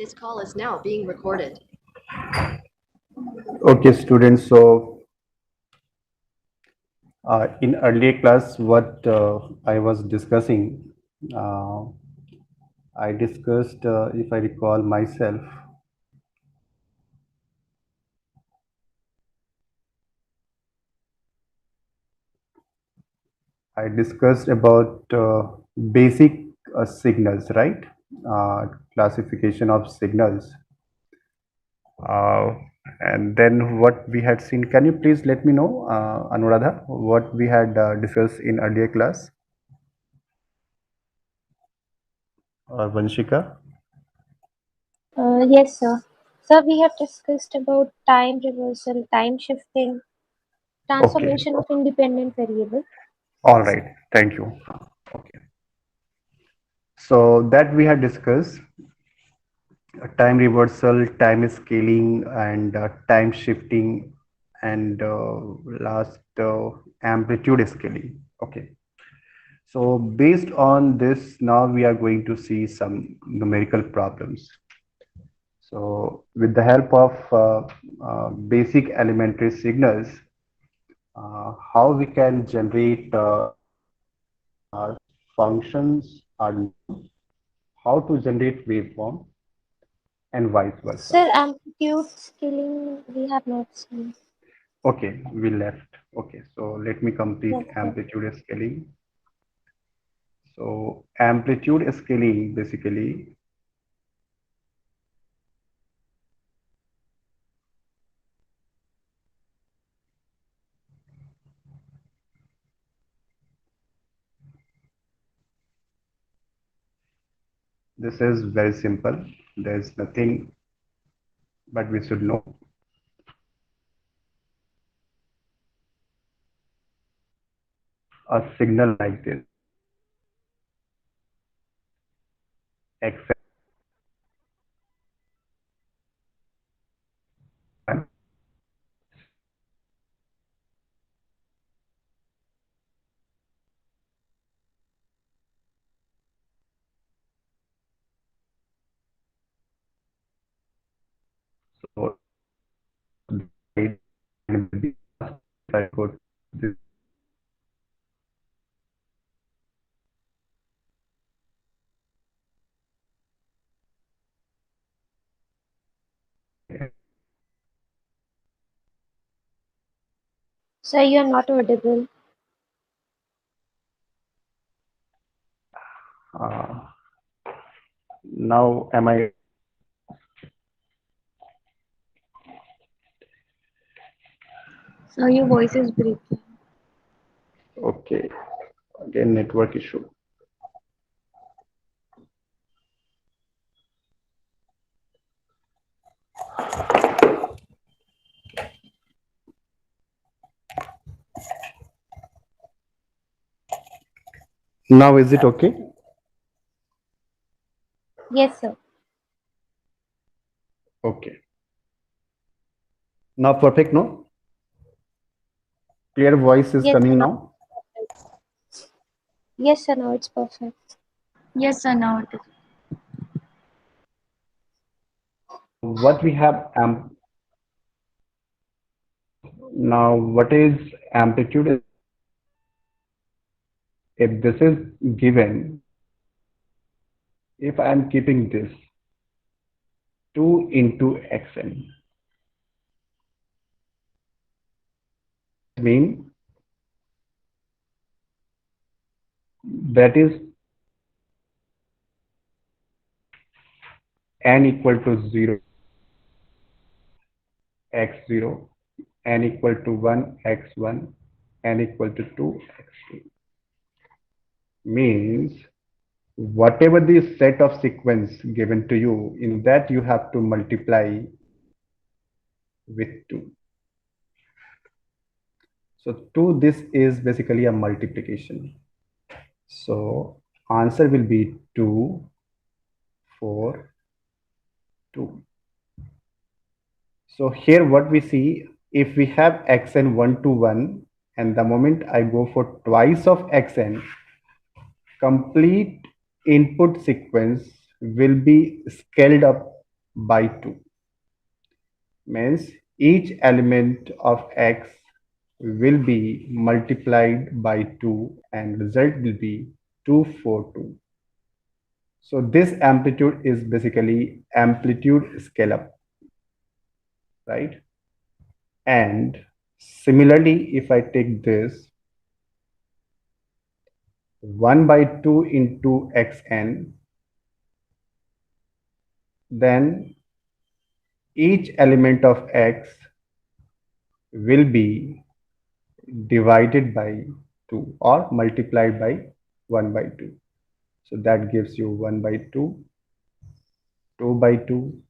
This call is now being recorded. Okay, students. So, in earlier class, what I was discussing, uh, I discussed, if I recall myself, I discussed about basic signals, right? Classification of signals. Uh, and then what we had seen. Can you please let me know, Anuradha, what we had discussed in earlier class? Or Vanshika? Yes, sir. Sir, we have discussed about time reversal, time shifting, Okay. transformation of independent variable. All right. Thank you. Okay. So that we had discussed time reversal, time scaling, and time shifting, and last amplitude scaling. Okay. So based on this, now we are going to see some numerical problems. So with the help of basic elementary signals, how we can generate functions are how to generate waveform and vice versa. Sir, amplitude scaling we have not seen. Okay, we left. Okay, so let me complete Yes, sir. amplitude scaling. So amplitude scaling basically this is very simple. There's nothing but we should know a signal like this x so I put this Sir, you are not audible. uh, now am I Sir, your voice is breaking. okay? Again, network issue. Now is it okay? Yes, sir. Okay. Now perfect, no? Clear voice is Yes, sir. coming Now, now. yes, sir. Now it's perfect. Yes, sir, now it is. What we have now what is amplitude? If this is given, if I am keeping this 2 into xn, mean that is n equal to 0 x0, n equal to 1 x1, n equal to 2 x2, means whatever the set of sequence given to you, in that you have to multiply with 2. So 2, this is basically a multiplication. So answer will be 2, 4, 2. So here what we see, if we have xn 1 to 1, and the moment I go for twice of xn, complete input sequence will be scaled up by 2. Means each element of x will be multiplied by 2 and result will be 2, 4, 2. So this amplitude is basically amplitude scale up, right? And similarly, if I take this 1 by 2 into xn, then each element of x will be divided by 2 or multiplied by 1 by 2. So that gives you 1 by 2, 2 by 2,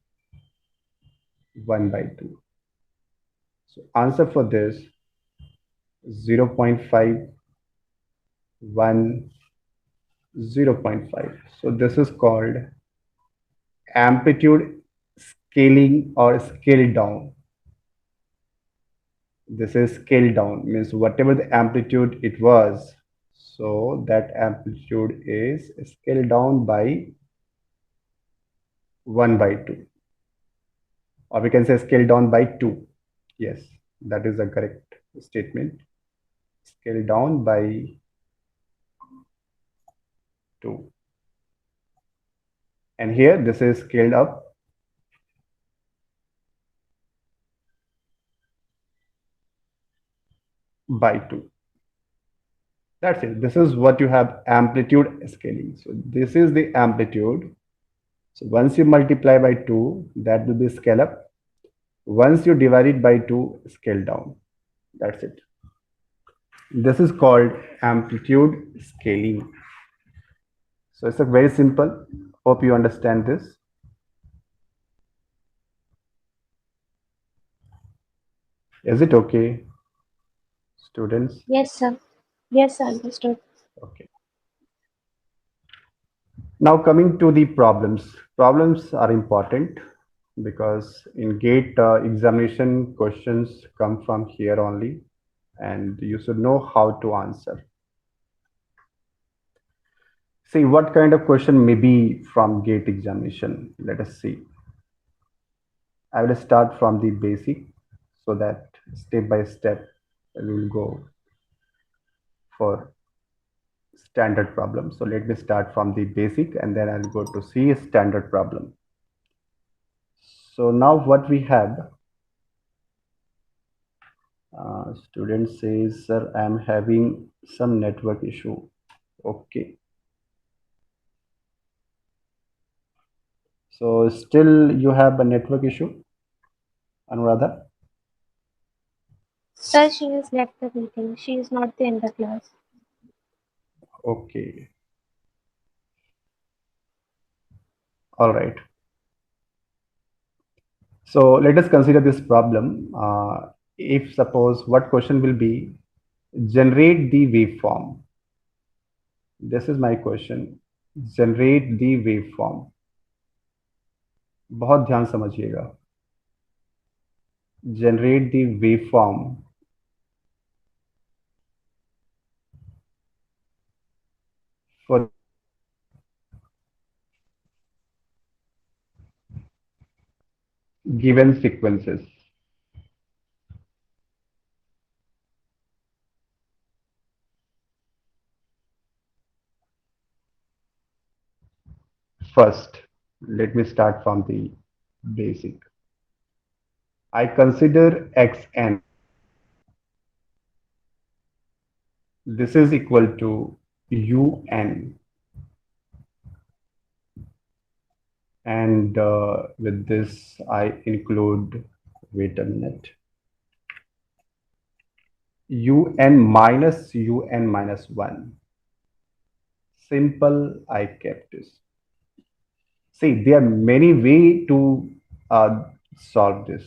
1 by 2. So answer for this 0.5, 1, 0.5. So this is called amplitude scaling or scale down. This is scale down, means whatever the amplitude it was, so that amplitude is scaled down by 1 by 2, or we can say scale down by 2. Yes, that is the correct statement. Scale down by 2. And here this is scaled up by 2. That's it. This is what you have amplitude scaling. So this is the amplitude. So once you multiply by 2, that will be scale up. Once you divide it by 2, scale down. That's it. This is called amplitude scaling. So it's a very simple. Hope you understand this. Is it okay, students? Yes, sir. Yes, sir, understood. Okay. Now coming to the problems. Problems are important because in GATE examination questions come from here only, and you should know how to answer. See what kind of question may be from GATE examination. Let us see. I will start from the basic so that step by step we will go for standard problem. So let me start from the basic and then I'll go to see standard problem. So now what we have, student says, sir, I'm having some network issue. Okay. So still you have a network issue, Anuradha? Sir, she has left the meeting. She is not in the class. Okay. All right. So let us consider this problem. If suppose what question will be, generate the waveform. This is my question. Generate the waveform. बहुत ध्यान समझिएगा. Generate the waveform for given sequences. First, let me start from the basic. I consider xn. This is equal to un. And with this, I include, wait a minute, un minus 1. Simple, I kept this. See, there are many ways to solve this,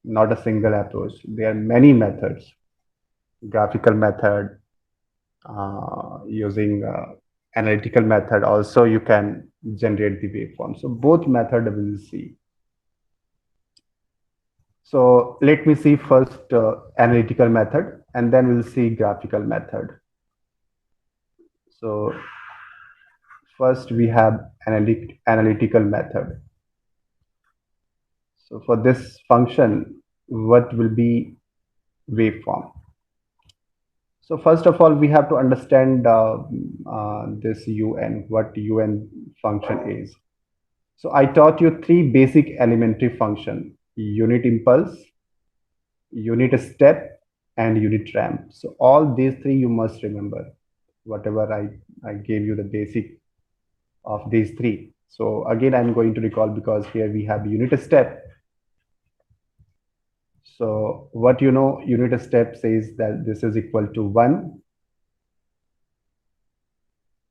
not a single approach. There are many methods, graphical method, using analytical method. Also, you can generate the waveform. So both method we will see. So let me see first analytical method and then we'll see graphical method. So first we have analytical method. So for this function, what will be waveform? So first of all, we have to understand this un, what un function is. So I taught you three basic elementary function: unit impulse, unit step, and unit ramp. So all these three you must remember, whatever I gave you the basic of these three. So again, I'm going to recall because here we have unit step. So what you know, unit step says that this is equal to 1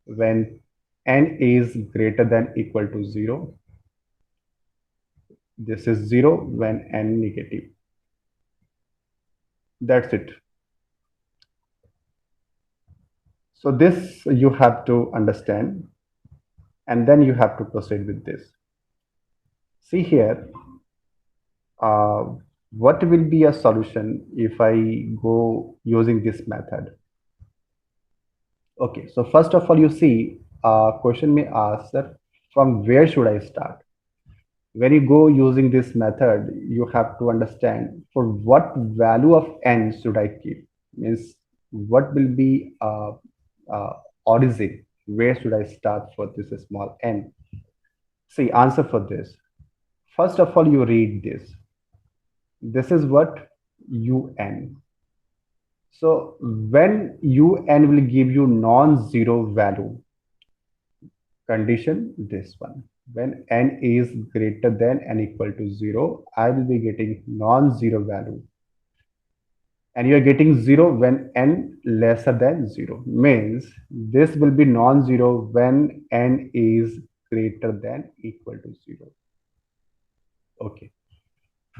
when n is greater than equal to 0. This is 0 when n negative. That's it. So this you have to understand, and then you have to proceed with this. See here, what will be a solution if I go using this method? Okay, so first of all, you see, question may ask that from where should I start? When you go using this method, you have to understand for what value of n should I keep? Means what will be origin? Where should I start for this small n? See, answer for this. First of all, you read this. This is what un. So when un will give you non-zero value, condition this one. When n is greater than n equal to 0, I will be getting non-zero value. And you are getting 0 when n lesser than 0. Means this will be non-zero when n is greater than equal to 0. Okay.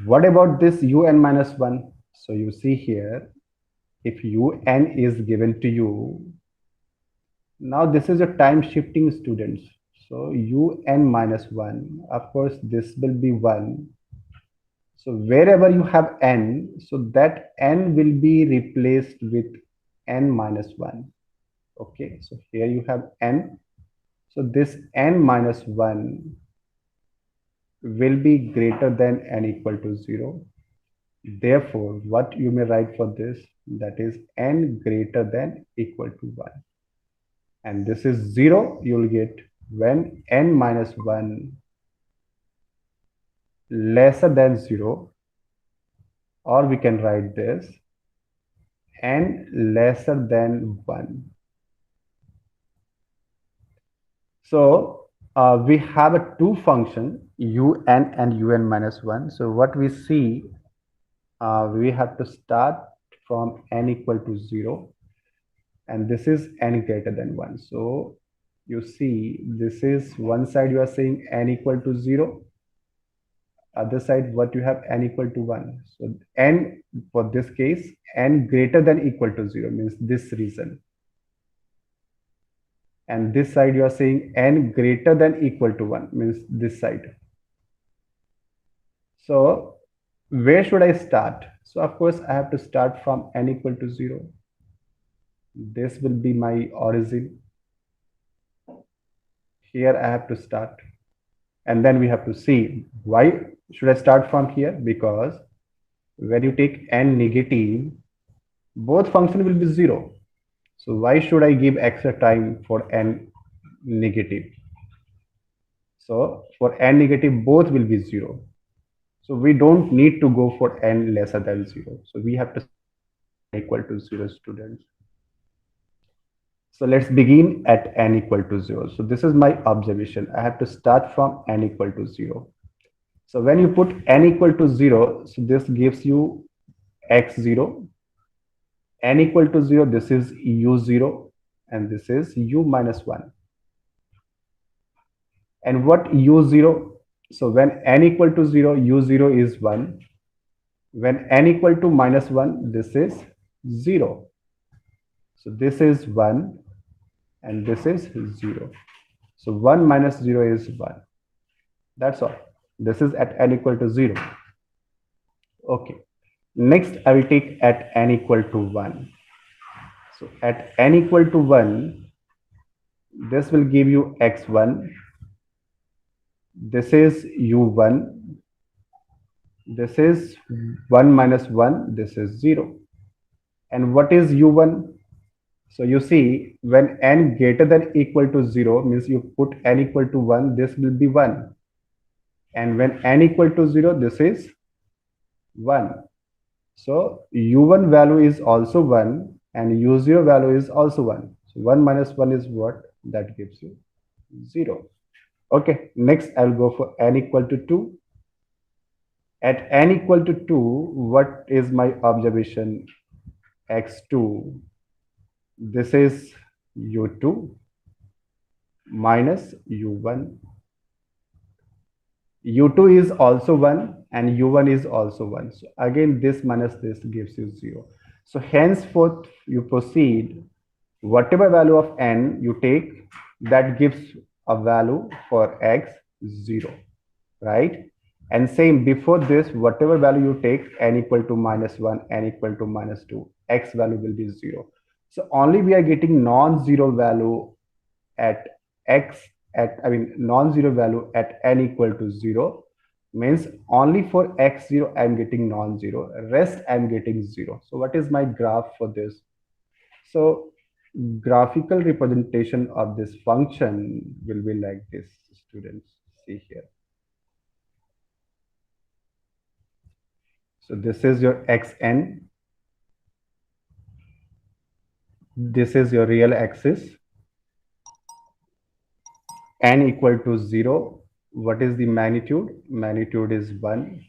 What about this un minus 1? So you see here, if un is given to you, now this is a time shifting, students. So un minus 1, of course, this will be 1. So wherever you have n, so that n will be replaced with n minus 1. Okay, so here you have n. So this n minus 1 will be greater than n equal to 0. Therefore, what you may write for this, that is n greater than equal to 1. And this is 0, you will get when n minus 1 lesser than 0, or we can write this n lesser than 1. So we have a two function un and un minus 1. So what we see, we have to start from n equal to 0, and this is n greater than 1. So you see, this is one side you are saying n equal to 0, other side what you have n equal to 1. So n, for this case, n greater than equal to 0 means this region. And this side you are saying n greater than equal to 1 means this side. So where should I start? So of course I have to start from n equal to 0. This will be my origin. Here I have to start. And then we have to see, why should I start from here? Because when you take n negative, both function will be 0. So why should I give extra time for n negative? So for n negative, both will be 0. So we don't need to go for n lesser than 0. So we have to equal to 0, students. So let's begin at n equal to 0. So this is my observation. I have to start from n equal to 0. So when you put n equal to 0, so this gives you x0. N equal to 0, this is u0, and this is u minus 1. And what u0? So when n equal to 0, u0 is 1. When n equal to minus 1, this is 0. So this is 1 and this is 0. So 1 minus 0 is 1. That's all. This is at n equal to 0. Okay. Next, I will take at n equal to 1. So at n equal to 1, this will give you x1. This is u1. This is 1 minus 1, this is 0. And what is u1? So you see, when n greater than equal to 0, means you put n equal to 1, this will be 1. And when n equal to 0, this is 1. So u1 value is also 1 and u0 value is also 1. So 1 minus 1 is what? That gives you 0. Okay, next I'll go for n equal to 2. At n equal to 2, what is my observation? X2. This is u2 minus u1. u2 is also 1 and u1 is also 1. So again, this minus this gives you 0. So henceforth, you proceed, whatever value of n you take, that gives a value for x 0, right? And same before this, whatever value you take, n equal to minus 1, n equal to minus 2, x value will be 0. So only we are getting non-zero value at x non-zero value at n equal to 0, means only for x0 I'm getting non-zero, rest I'm getting 0. So what is my graph for this? So graphical representation of this function will be like this, students. See here. So this is your xn. This is your real axis. N equal to 0. What is the magnitude? Magnitude is 1.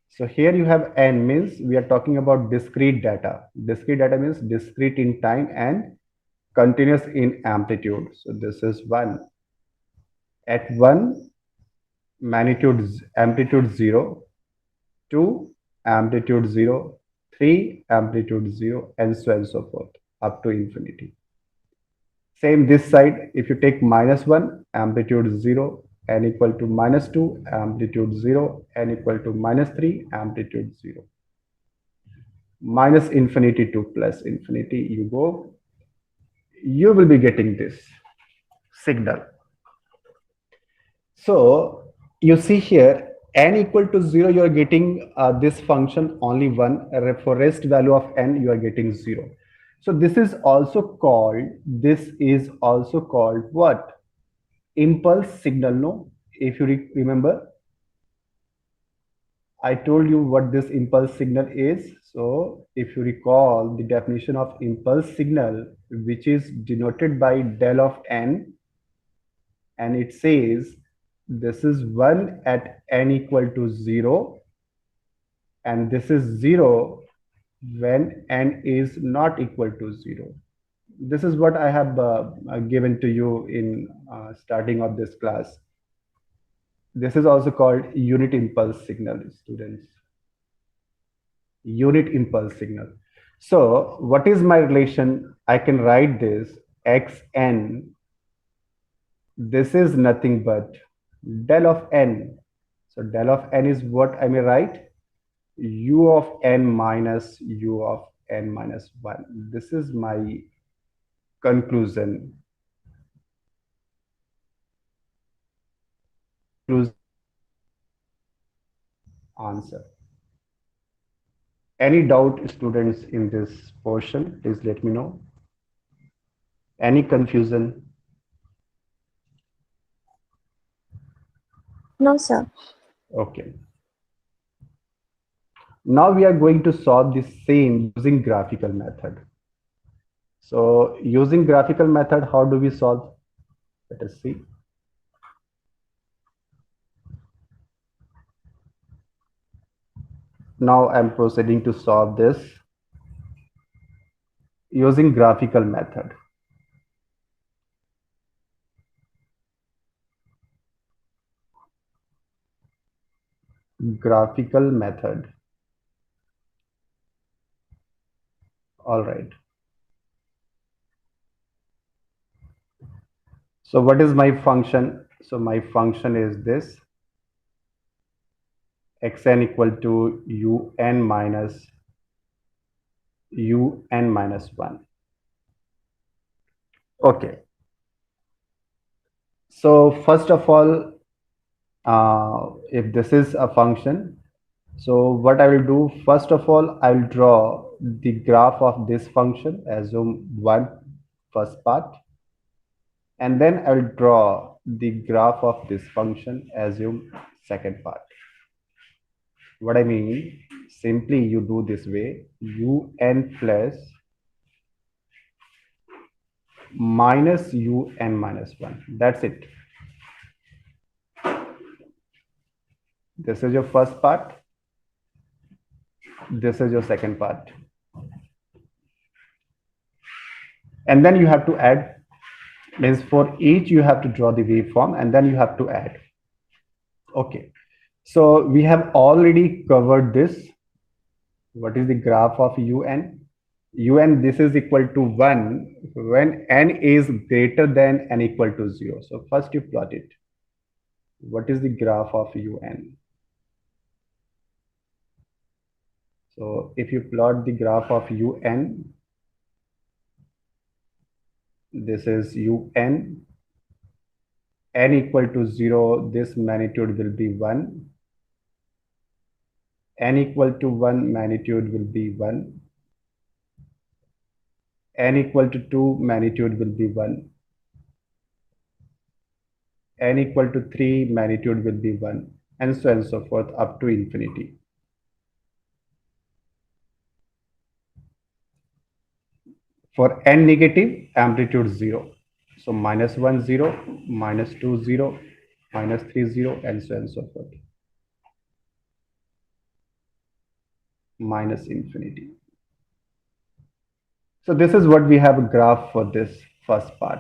So here you have n, means we are talking about discrete data. Discrete data means discrete in time and continuous in amplitude. So this is 1. At 1, amplitude 0, 2, amplitude 0, 3, amplitude 0, and so on and so forth up to infinity. Same this side, if you take minus 1, amplitude 0, n equal to minus 2, amplitude 0, n equal to minus 3, amplitude 0. Minus infinity to plus infinity, you go, you will be getting this signal. So you see here, n equal to 0, you are getting this function only 1. For rest value of n, you are getting 0. So this is also called what? Impulse signal, no? If you remember, I told you what this impulse signal is. So if you recall the definition of impulse signal, which is denoted by del of n, and it says this is 1 at n equal to 0, and this is 0 when n is not equal to 0. This is what I have given to you in starting of this class. This is also called unit impulse signal, students. Unit impulse signal. So what is my relation? I can write this xn. This is nothing but del of n. So del of n is what I may write? U of n minus u of n minus 1. This is my conclusion. Answer. Any doubt, students, in this portion, please let me know. Any confusion? No, sir. Okay. Now we are going to solve the same using graphical method. So using graphical method, how do we solve? Let us see. Now I'm proceeding to solve this using graphical method. Graphical method. All right. So what is my function? So my function is this: xn equal to un minus 1. Okay. So first of all, if this is a function, So what I will do, first of all, I will draw the graph of this function, assume one first part, and then I will draw the graph of this function, assume second part. What I mean, simply you do this way, un plus minus un minus 1. That's it. This is your first part. This is your second part. And then you have to add, means for each you have to draw the waveform and then you have to add. Okay. So we have already covered this. What is the graph of un? Un, this is equal to 1 when n is greater than n equal to 0. So first you plot it. What is the graph of un? So if you plot the graph of un, this is un, n equal to 0, this magnitude will be 1. N equal to 1, magnitude will be 1. N equal to 2, magnitude will be 1. N equal to 3, magnitude will be 1, and so on and so forth up to infinity. For n negative, amplitude 0. So minus 1, 0, minus 2, 0, minus 3, 0, and so on and so forth. Minus infinity. So this is what we have a graph for this first part.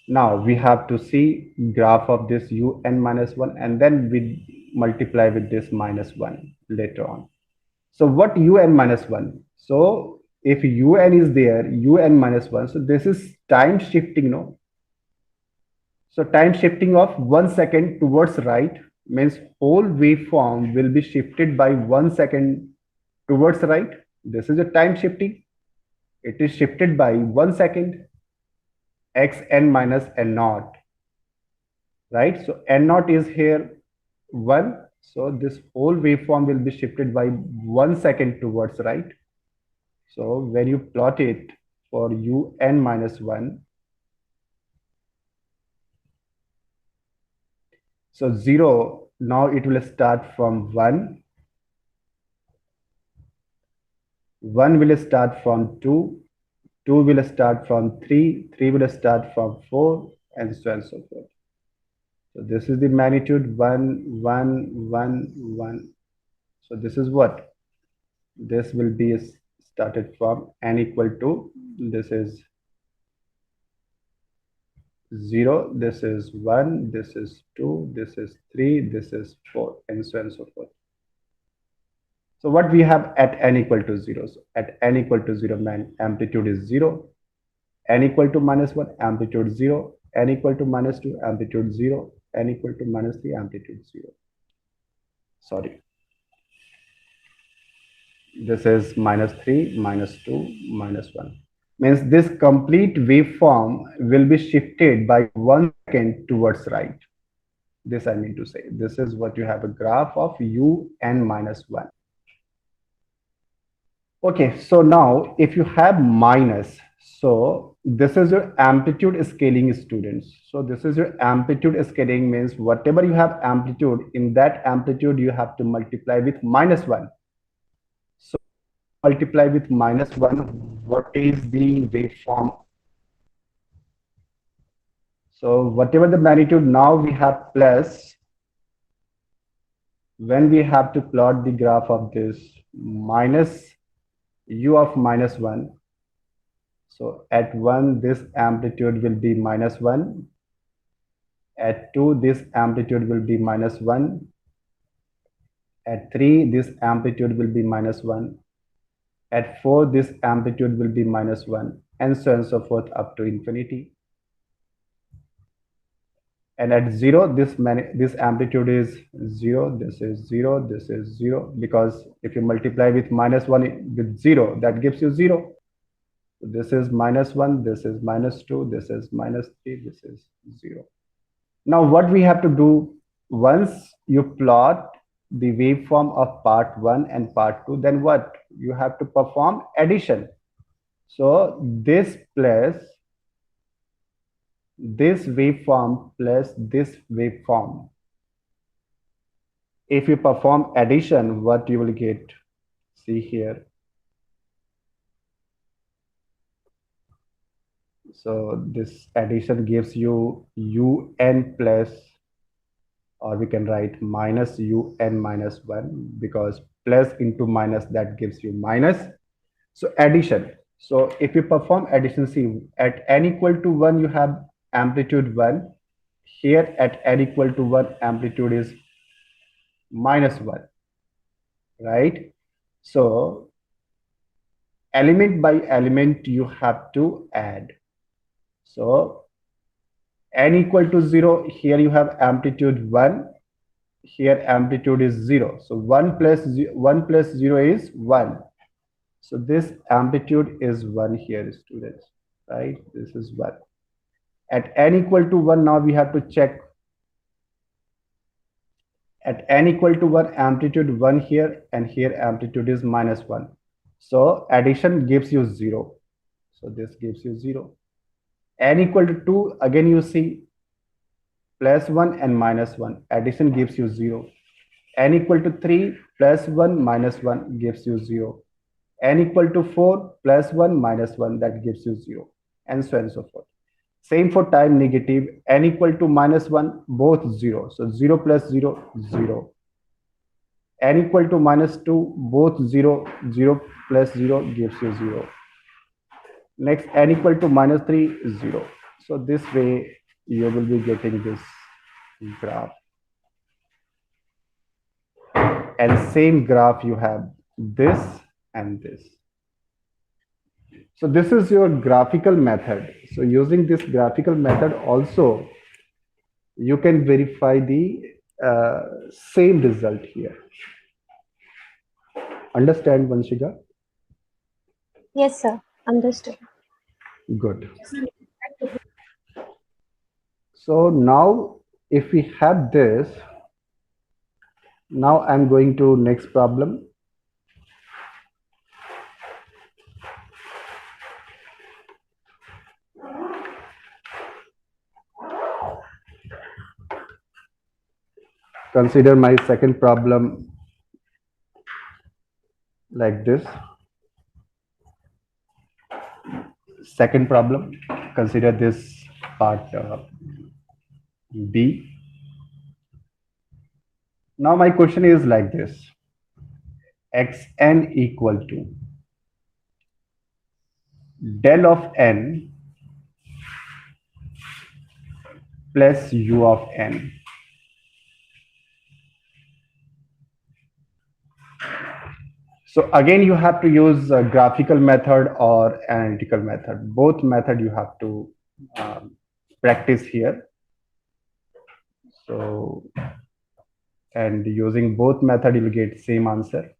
Now we have to see graph of this un minus 1 and then we multiply with this minus 1 later on. So what un minus 1? So if un is there, un minus 1, so this is time shifting, no? So time shifting of 1 second towards right means whole waveform will be shifted by 1 second towards right. This is a time shifting. It is shifted by 1 second. Xn minus n naught, right? So n naught is here 1. So this whole waveform will be shifted by 1 second towards right. So when you plot it for un minus 1, so 0, now it will start from 1. 1 will start from 2. 2 will start from 3, 3 will start from 4, and so on and so forth. So this is the magnitude 1, 1, 1, 1. So this is what? This will be started from n equal to, this is 0, this is 1, this is 2, this is 3, this is 4, and so on and so forth. So what we have at n equal to 0? So at n equal to 0, amplitude is 0. N equal to minus 1, amplitude 0. N equal to minus 2, amplitude 0. N equal to minus 3, amplitude 0. Sorry. This is minus 3, minus 2, minus 1. Means this complete waveform will be shifted by 1 second towards right. This I mean to say. This is what you have a graph of un minus 1. Okay, so now if you have minus, so this is your amplitude scaling, students. So this is your amplitude scaling, means whatever you have amplitude, in that amplitude you have to multiply with minus 1. So multiply with minus 1, what is the waveform? So whatever the magnitude, now we have plus. When we have to plot the graph of this minus u of minus 1, so at 1 this amplitude will be minus 1, at 2 this amplitude will be minus 1, at 3 this amplitude will be minus 1, at 4 this amplitude will be minus 1, and so on and so forth up to infinity. And at 0 this amplitude is 0, this is 0, this is 0, because if you multiply with minus 1 with 0, that gives you 0. So this is minus 1, this is minus 2, this is minus 3, this is 0. Now what we have to do, once you plot the waveform of part 1 and part 2, then what? You have to perform addition. So this plus this waveform plus this waveform. If you perform addition, what you will get? See here. So this addition gives you un plus, or we can write minus un minus 1, because plus into minus, that gives you minus. So addition. So if you perform addition, see, at n equal to 1, you have amplitude 1. Here at n equal to 1, amplitude is minus 1, right? So element by element, you have to add. So n equal to 0, here you have amplitude 1, here amplitude is 0. So 1 plus 0 is 1. So this amplitude is 1 here, students, right? This is 1. At n equal to 1, now we have to check. At n equal to 1, amplitude 1 here, and here amplitude is minus 1. So addition gives you 0. So this gives you 0. N equal to 2, again you see plus 1 and minus 1. Addition gives you 0. N equal to 3, plus 1 minus 1 gives you 0. N equal to 4, plus 1 minus 1, that gives you 0. And so on and so forth. Same for time negative. N equal to minus 1, both 0. So 0 plus 0, 0. N equal to minus 2, both 0. 0 plus 0 gives you 0. Next, n equal to minus 3 is 0. So this way you will be getting this graph. And same graph you have this and this. So this is your graphical method. So using this graphical method also, you can verify the same result here. Understand, Vanshika? Yes, sir. Understood. Good. So now if we have this, now I'm going to next problem. Consider my second problem like this. Second problem, consider this part B. Now my question is like this: xn equal to del of n plus u of n. So again, you have to use a graphical method or analytical method. Both method you have to practice here. So, and using both method, you'll get same answer.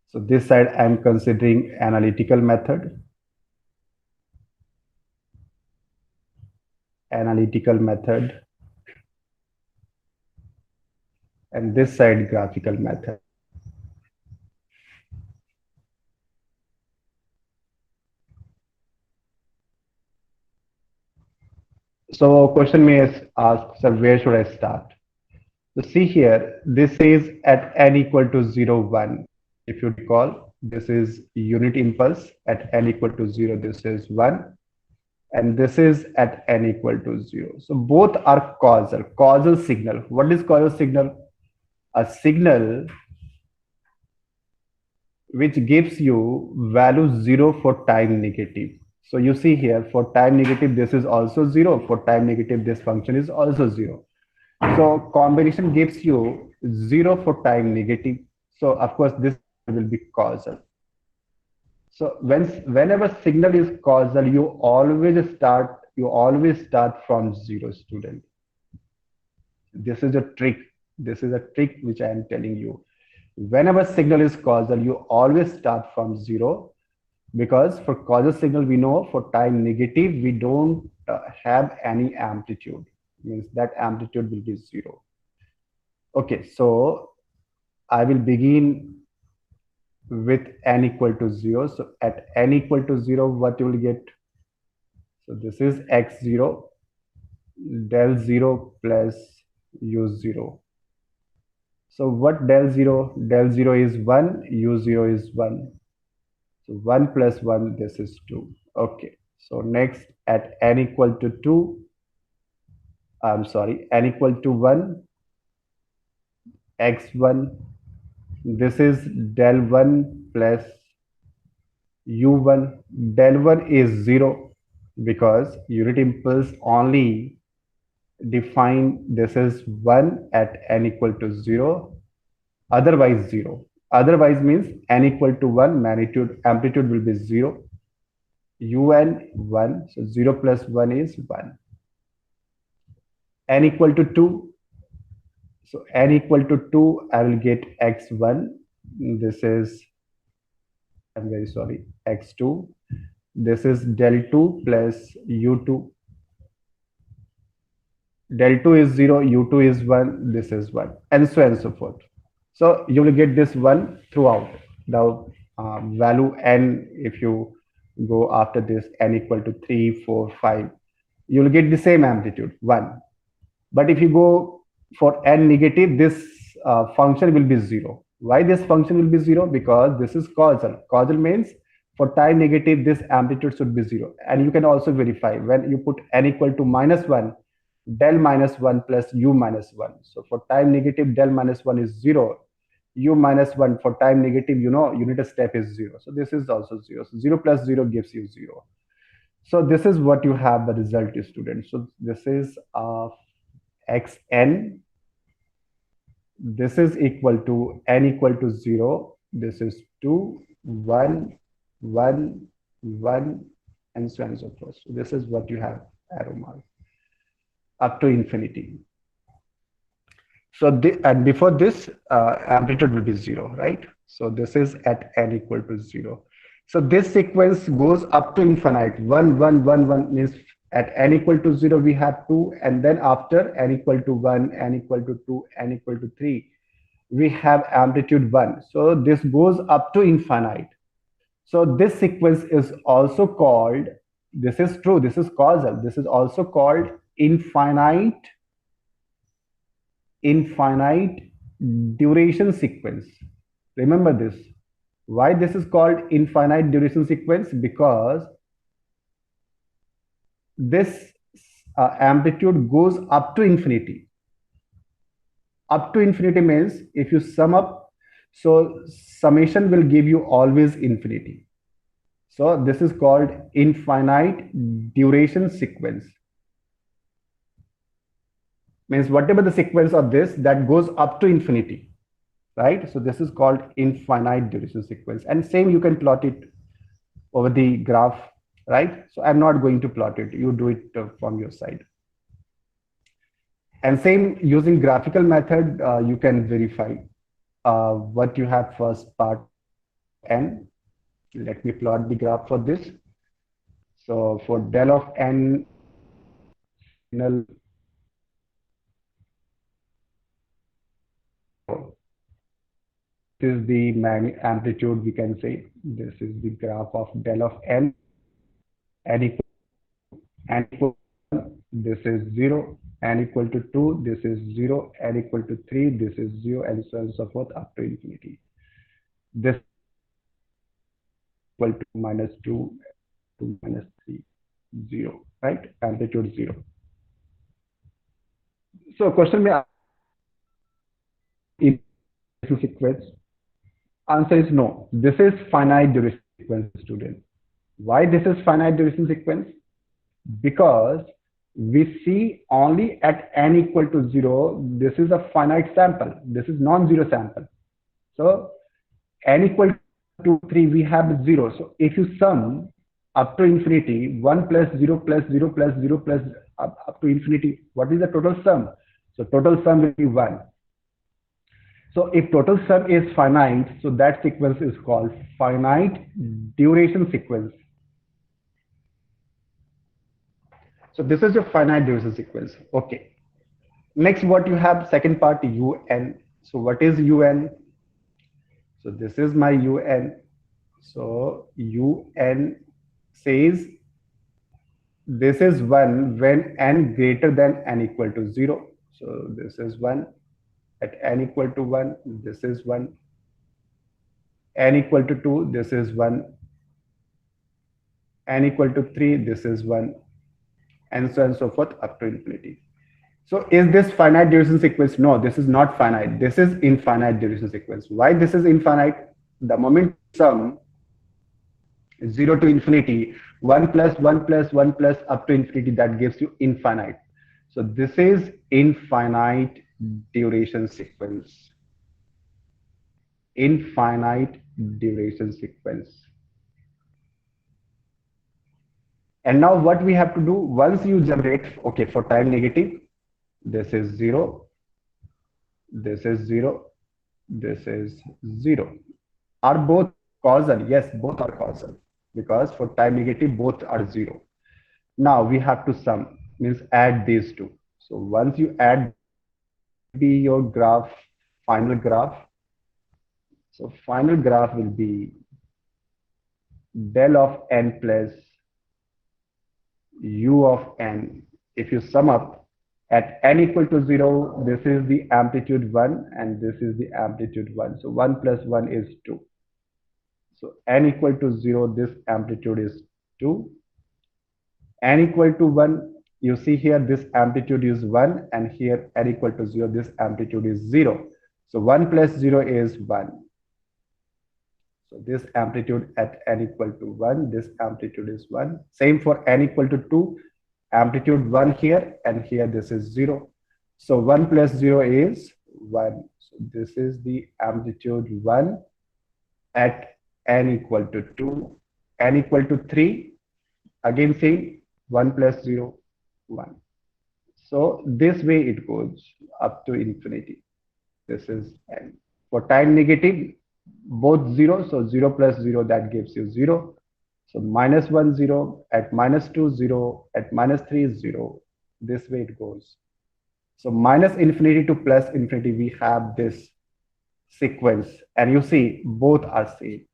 So this side, I'm considering analytical method. Analytical method. And this side, graphical method. So question may ask, sir, where should I start? So see here, this is at n equal to 0, 1. If you recall, this is unit impulse. At n equal to 0, this is 1. And this is at n equal to 0. So both are causal signal. What is causal signal? A signal which gives you value 0 for time negative. So you see here, for time negative, this is also 0. For time negative, this function is also 0. So combination gives you 0 for time negative. So of course, this will be causal. So whenever signal is causal, you always start from 0, student. This is a trick. This is a trick which I am telling you. Whenever signal is causal, you always start from 0, because for causal signal, we know for time negative, we don't have any amplitude. Means that amplitude will be 0. Okay, so I will begin with n equal to 0. So at n equal to 0, what you will get? So this is x0 del 0 plus u0. So what del 0? Del 0 is 1, u0 is 1. So 1 plus 1, this is 2. Okay. So next at n equal to 2, I'm sorry, n equal to 1, x1, this is del 1 plus u1. Del 1 is 0 because unit impulse only define this is 1 at n equal to 0, otherwise 0. Otherwise means n equal to 1, magnitude amplitude will be 0, un 1, so 0 plus 1 is 1. N equal to 2, so n equal to 2, I will get x1, this is, I'm very sorry, x2, this is del 2 plus u2. Del 2 is 0, u2 is 1, this is 1, and so on and so forth. So you will get this 1 throughout the value n. If you go after this n equal to 3, 4, 5, you will get the same amplitude 1. But if you go for n negative, this function will be 0. Why this function will be 0? Because this is causal. Causal means for time negative, this amplitude should be 0. And you can also verify when you put n equal to -1, del -1 plus u -1. So for time negative, del -1 is 0. U -1 for time negative, unit step is 0. So this is also 0. So 0 plus 0 gives you 0. So this is what you have the result, students. So this is xn. This is equal to n equal to 0. This is 2, 1, 1, 1, and so on and so forth. So this is what you have arrow mark up to infinity. So and before this, amplitude will be 0, right? So this is at n equal to 0. So this sequence goes up to infinite. 1, 1, 1, 1 means at n equal to 0, we have 2. And then after n equal to 1, n equal to 2, n equal to 3, we have amplitude 1. So this goes up to infinite. So this sequence is also called, this is true, this is causal. This is also called infinite duration sequence. Remember this. Why this is called infinite duration sequence? Because this amplitude goes up to infinity. Up to infinity means if you sum up, so summation will give you always infinity. So this is called infinite duration sequence. Means whatever the sequence of this that goes up to infinity, right? So this is called infinite duration sequence. And same, you can plot it over the graph, right? So I'm not going to plot it. You do it from your side. And same, using graphical method, you can verify what you have first part n. Let me plot the graph for this. So for del of n, this is the amplitude, we can say. This is the graph of del of n. N equal to 1, this is 0. N equal to 2, this is 0. N equal to 3, this is 0, and so on and so forth up to infinity. This equal to -2 to -3, 0, right? Amplitude 0. So question may in sequence. Answer is no. This is finite duration sequence, student. Why this is finite duration sequence? Because we see only at n equal to 0, this is a finite sample. This is non-zero sample. So n equal to 3, we have 0. So if you sum up to infinity, 1 plus 0 plus 0 plus 0 plus up to infinity, what is the total sum? So total sum will be 1. So if total sum is finite, so that sequence is called finite duration sequence. So this is your finite duration sequence. Okay. Next, what you have, second part, un. So what is un? So this is my un. So un says this is 1 when n greater than n equal to 0. So this is 1 at n equal to 1. This is 1. N equal to 2. This is 1. N equal to 3. This is 1. And so on and so forth up to infinity. So is this finite duration sequence? No, this is not finite. This is infinite duration sequence. Why this is infinite? The moment sum 0 to infinity, 1 plus 1 plus 1 plus up to infinity, that gives you infinite. So this is infinite duration sequence. Infinite duration sequence. And now what we have to do, once you generate, okay, for time negative, this is 0, this is 0, this is 0. Are both causal? Yes, both are causal, because for time negative, both are 0. Now we have to sum, means add these two. So once you add, be your graph, final graph. So final graph will be del of n plus u of n. If you sum up at n equal to 0, this is the amplitude 1 and this is the amplitude 1. So 1 plus 1 is 2. So n equal to 0, this amplitude is 2. N equal to 1, you see here this amplitude is 1 and here n equal to 0, this amplitude is 0. So 1 plus 0 is 1. So this amplitude at n equal to 1, this amplitude is 1. Same for n equal to 2, amplitude 1 here and here this is 0. So 1 plus 0 is 1. So this is the amplitude 1 at n equal to 2, n equal to 3, again same, 1 plus 0, 1. So this way it goes up to infinity. This is n. For time negative, both 0, so 0 plus 0, that gives you 0. So minus 1, 0, at minus 2, 0, at minus 3, 0. This way it goes. So minus infinity to plus infinity, we have this sequence, and you see both are same.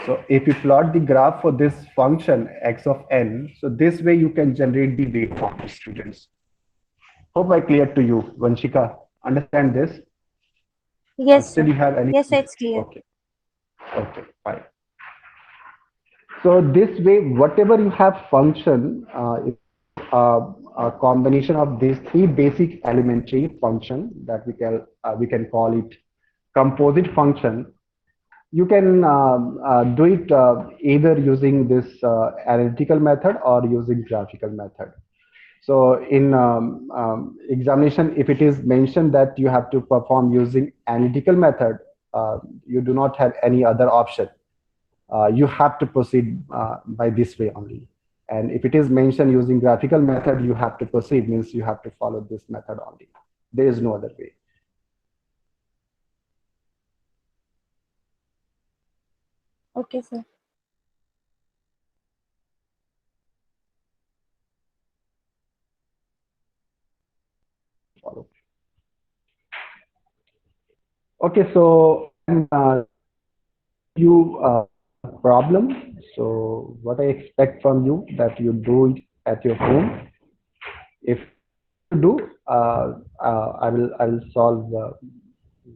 So if you plot the graph for this function x of n, so this way you can generate the waveform, students. Hope I cleared to you, Vanshika. Understand this? Or Yes, still sir. you have any? Yes, sir, it's clear. Okay. Okay, fine. So this way, whatever you have function, is a combination of these three basic elementary function that we can call it composite function. You can do it either using this analytical method or using graphical method. So in examination, if it is mentioned that you have to perform using analytical method, you do not have any other option. You have to proceed by this way only. And if it is mentioned using graphical method, you have to proceed, means you have to follow this method only. There is no other way. Okay, sir. Follow. Okay, so you problem. So what I expect from you that you do it at your home. If you do, I will solve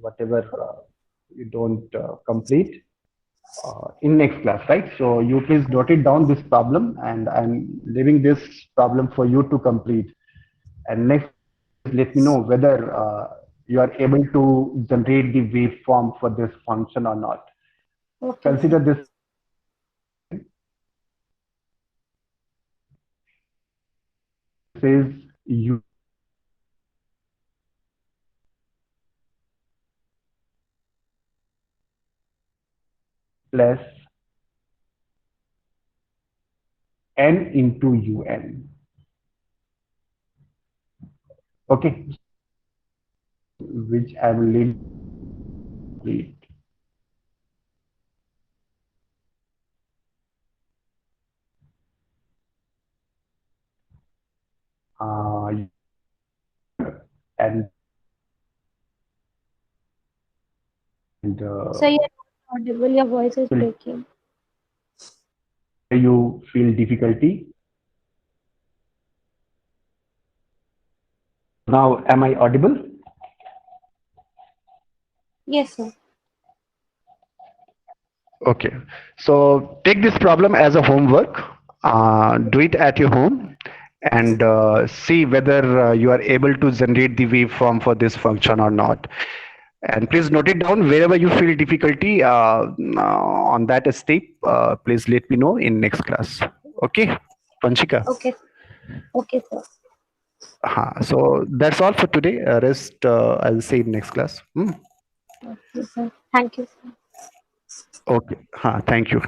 whatever you don't complete in next class, right? So you please note it down this problem, and I'm leaving this problem for you to complete. And next, let me know whether you are able to generate the waveform for this function or not. Okay, Consider sir. this is u plus n into un. Okay, which I will leave. Uh, at and So you're not audible, your voice is breaking. you feel difficulty. Now, am I audible? Yes, sir. Okay. So take this problem as a homework. Do it at your home and see whether you are able to generate the waveform for this function or not. And please note it down wherever you feel difficulty on that step. Please let me know in next class. Okay, Panchika. Okay. Okay, sir. So that's all for today. Rest I'll see in next class. Okay, sir. Thank you, sir. Okay. Thank you.